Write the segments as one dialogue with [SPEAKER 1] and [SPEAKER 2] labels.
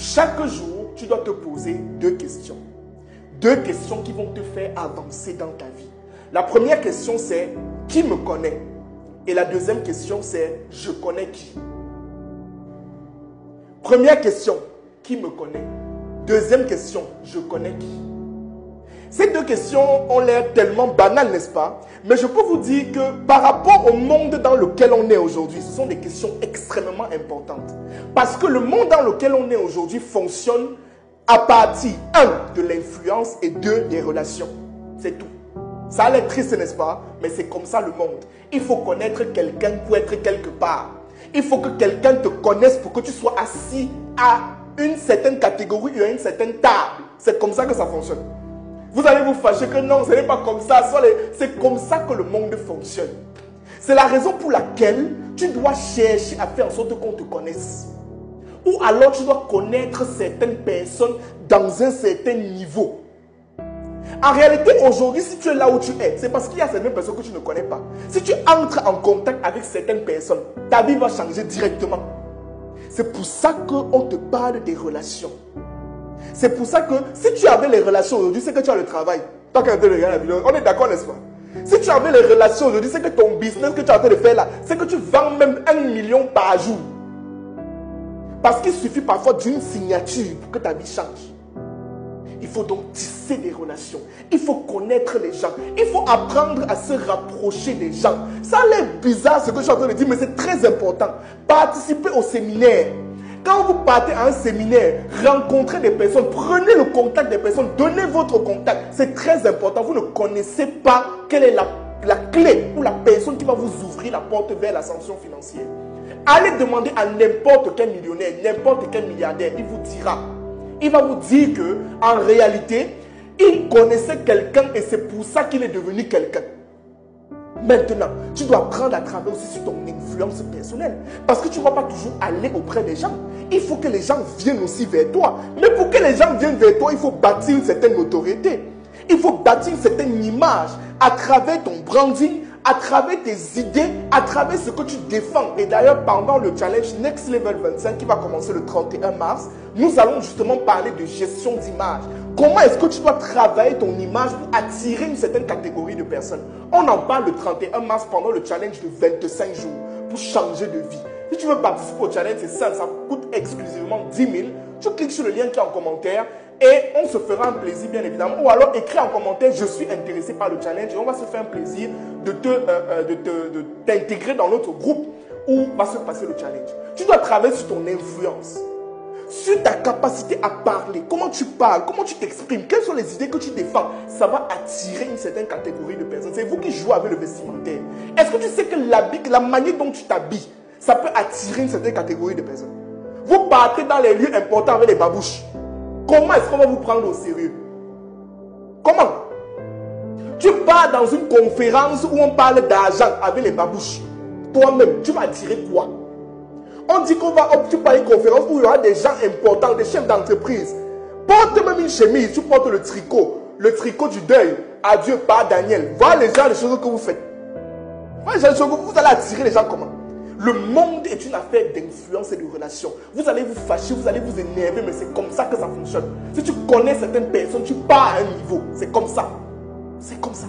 [SPEAKER 1] Chaque jour, tu dois te poser deux questions. Deux questions qui vont te faire avancer dans ta vie. La première question, c'est « Qui me connaît ?» Et la deuxième question, c'est « Je connais qui ?» Première question, « Qui me connaît ?» Deuxième question, « Je connais qui ?» Ces deux questions ont l'air tellement banales, n'est-ce pas? Mais je peux vous dire que par rapport au monde dans lequel on est aujourd'hui, ce sont des questions extrêmement importantes. Parce que le monde dans lequel on est aujourd'hui fonctionne à partir, 1, de l'influence et 2, des relations. C'est tout. Ça a l'air triste, n'est-ce pas? Mais c'est comme ça le monde. Il faut connaître quelqu'un pour être quelque part. Il faut que quelqu'un te connaisse pour que tu sois assis à une certaine catégorie ou à une certaine table. C'est comme ça que ça fonctionne. Vous allez vous fâcher que non, ce n'est pas comme ça. C'est comme ça que le monde fonctionne. C'est la raison pour laquelle tu dois chercher à faire en sorte qu'on te connaisse. Ou alors tu dois connaître certaines personnes dans un certain niveau. En réalité, aujourd'hui, si tu es là où tu es, c'est parce qu'il y a certaines personnes que tu ne connais pas. Si tu entres en contact avec certaines personnes, ta vie va changer directement. C'est pour ça qu'on te parle des relations. C'est pour ça que si tu avais les relations aujourd'hui, c'est que tu as le travail. Toi, quand tu regardes la vidéo, on est d'accord, n'est-ce pas? Si tu avais les relations aujourd'hui, c'est que ton business que tu es en train de faire là, c'est que tu vends même 1 million par jour. Parce qu'il suffit parfois d'une signature pour que ta vie change. Il faut donc tisser des relations. Il faut connaître les gens. Il faut apprendre à se rapprocher des gens. Ça a l'air bizarre ce que je suis en train de dire, mais c'est très important. Participer au séminaire. Quand vous partez à un séminaire, rencontrez des personnes, prenez le contact des personnes, donnez votre contact. C'est très important. Vous ne connaissez pas quelle est la clé ou la personne qui va vous ouvrir la porte vers l'ascension financière. Allez demander à n'importe quel millionnaire, n'importe quel milliardaire, il vous dira. Il va vous dire que en réalité, il connaissait quelqu'un et c'est pour ça qu'il est devenu quelqu'un. Maintenant, tu dois apprendre à travailler aussi sur ton influence personnelle. Parce que tu ne vas pas toujours aller auprès des gens. Il faut que les gens viennent aussi vers toi. Mais pour que les gens viennent vers toi, il faut bâtir une certaine notoriété. Il faut bâtir une certaine image à travers ton branding, à travers tes idées, à travers ce que tu défends. Et d'ailleurs, pendant le challenge Next Level 25 qui va commencer le 31 mars, nous allons justement parler de gestion d'image. Comment est-ce que tu dois travailler ton image pour attirer une certaine catégorie de personnes? On en parle le 31 mars pendant le challenge de 25 jours pour changer de vie. Si tu veux participer au challenge, c'est simple, ça coûte exclusivement 10 000. Tu cliques sur le lien qui est en commentaire et on se fera un plaisir bien évidemment. Ou alors écris en commentaire, je suis intéressé par le challenge et on va se faire un plaisir de t'intégrer dans notre groupe où va se passer le challenge. Tu dois travailler sur ton influence. Sur ta capacité à parler, comment tu parles, comment tu t'exprimes, quelles sont les idées que tu défends, ça va attirer une certaine catégorie de personnes. C'est vous qui jouez avec le vestimentaire. Est-ce que tu sais que la manière dont tu t'habilles, ça peut attirer une certaine catégorie de personnes? Vous partez dans les lieux importants avec les babouches. Comment est-ce qu'on va vous prendre au sérieux? Comment? Tu pars dans une conférence où on parle d'argent avec les babouches. Toi-même, tu vas attirer quoi? On dit qu'on va opter une conférence où il y aura des gens importants, des chefs d'entreprise. Porte même une chemise, tu portes le tricot du deuil. Adieu, par Daniel. Voilà les gens, les choses que vous faites. Voilà les gens, vous allez attirer les gens comment? Le monde est une affaire d'influence et de relations. Vous allez vous fâcher, vous allez vous énerver, mais c'est comme ça que ça fonctionne. Si tu connais certaines personnes, tu pars à un niveau. C'est comme ça. C'est comme ça.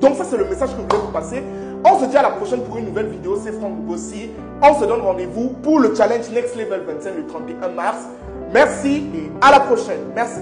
[SPEAKER 1] Donc ça, c'est le message que je voulais vous passer. On se dit à la prochaine pour une nouvelle vidéo. C'est Franck Bossi. On se donne rendez-vous pour le challenge Next Level 25 le 31 mars. Merci et à la prochaine. Merci.